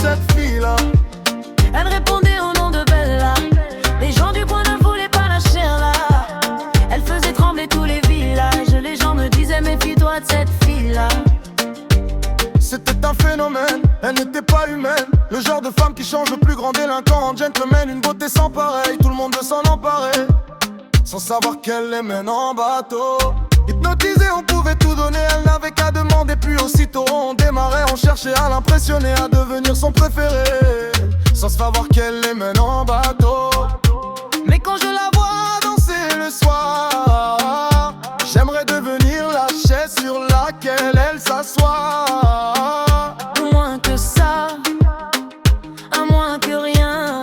cette fille-là. Elle répondait au nom de Bella. Les gens du coin ne voulaient pas lâcher là. Elle faisait trembler tous les villages. Les gens me disaient méfie-toi de cette fille-là. C'était un phénomène, elle n'était pas humaine. Le genre de femme qui change le plus grand délinquant en gentleman. Une beauté sans pareil, tout le monde veut s'en emparer, sans savoir qu'elle les mène en bateau. Hypnotisé, on pouvait tout donner, elle n'avait qu'à demander. Puis aussitôt on démarrait, on cherchait à l'impressionner, à devenir son préféré, sans savoir qu'elle les mène en bateau. Mais quand je la vois danser le soir, j'aimerais devenir la chaise sur laquelle elle s'assoit. Moins que ça, à moins que rien,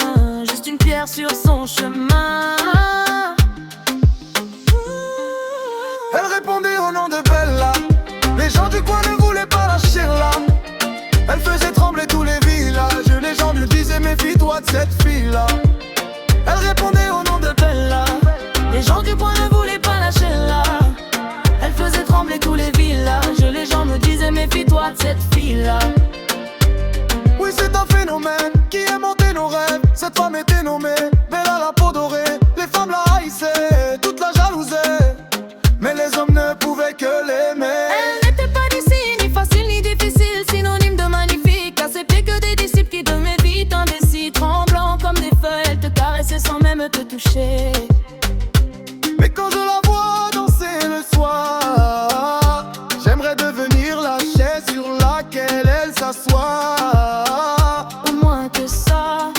juste une pierre sur son chemin. Elle répondait au nom de Bella. Les gens du coin ne voulaient pas lâcher là. Elle faisait trembler tous les villages. Les gens lui disaient méfie-toi de cette fille-là. Elle répondait au nom de Bella. Les gens du coin ne voulaient pas lâcher là. Elle faisait trembler tous les villages. Les gens me disaient méfie-toi de cette fille-là. Oui, c'est un phénomène qui aimantait nos rêves. Cette femme était nommée Bella, la peau dorée. Les femmes la haïssaient, toute la jalousaient, mais les hommes ne pouvaient que l'aimer. Elle n'était pas d'ici, ni facile ni difficile, synonyme de magnifique. À ses pieds que des disciples qui demeuraient vite indécis, tremblant comme des feuilles. Elle te caressait sans même te toucher. Mais quand je la vois danser le soir, j'aimerais devenir la chaise sur laquelle elle s'assoit. Au moins que ça,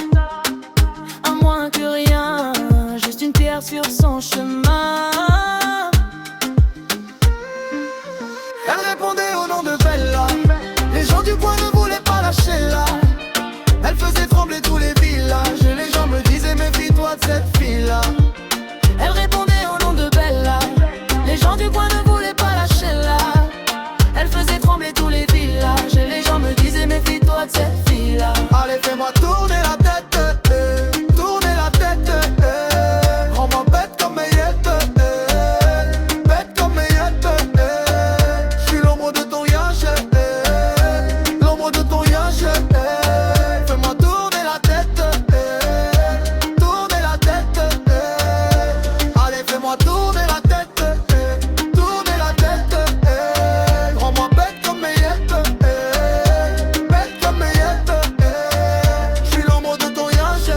à moins que rien, juste une pierre sur son chemin. Elle répondait au nom de Bella. Les gens du coin ne voulaient pas lâcher là. Elle faisait trembler tous les villages. Les gens me disaient méfie-toi de cette fille-là. Elle répondait au nom de Bella. Les gens du coin ne voulaient pas lâcher là. Elle faisait trembler tous les villages. Et les gens me disaient méfie-toi de cette fille-là. Allez, fais-moi tourner la tête, tourner la tête, rends-moi bête comme Mayette, bête comme Mayette. Je suis l'ombre de ton yage, l'ombre de ton yage. Fais-moi tourner la tête, tourner la tête. Allez, fais-moi tourner la tête, tourner la tête. Rends-moi bête comme Mayette, bête comme Mayette. Je suis l'ombre de ton yage,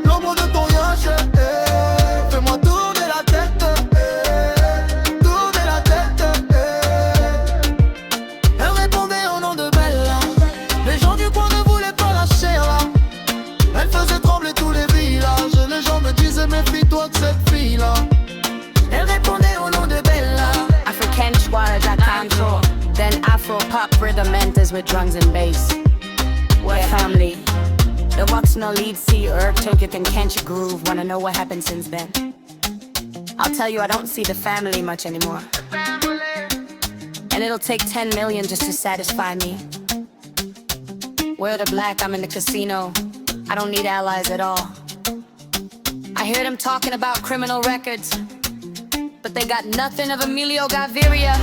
l'ombre de ton yage. Fais-moi tourner la tête, tourner la tête. Elle répondait au nom de Bella. Les gens du coin ne voulaient pas lâcher là. Elle faisait trembler tous les villages. Les gens me disaient méfie-toi de cette fille-là. Elle répondait au nom de Bella. African Schwara Jack control. Then Afro pop rhythm enters with drums and bass. We're family. The Vox no lead C took it and Kench groove. Wanna know what happened since then? I'll tell you, I don't see the family much anymore. And it'll take 10 million just to satisfy me. We're the black, I'm in the casino. I don't need allies at all. I hear them talking about criminal records, but they got nothing of Emilio Gaviria.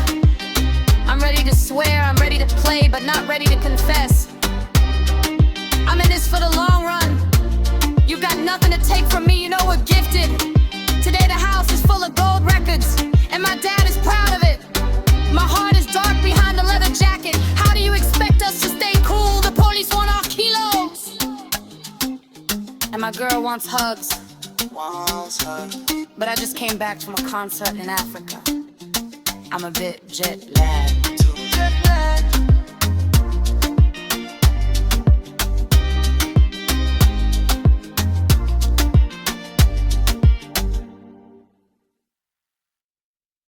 I'm ready to swear, I'm ready to play, but not ready to confess. I'm in this for the long run. You got nothing to take from me, you know we're gifted. Today the house is full of gold records, and my dad is proud of it. My heart is dark behind the leather jacket. How do you expect us to stay cool? The police want our kilos. And my girl wants hugs. But I just came back from a concert in Africa. I'm a bit jet lagged.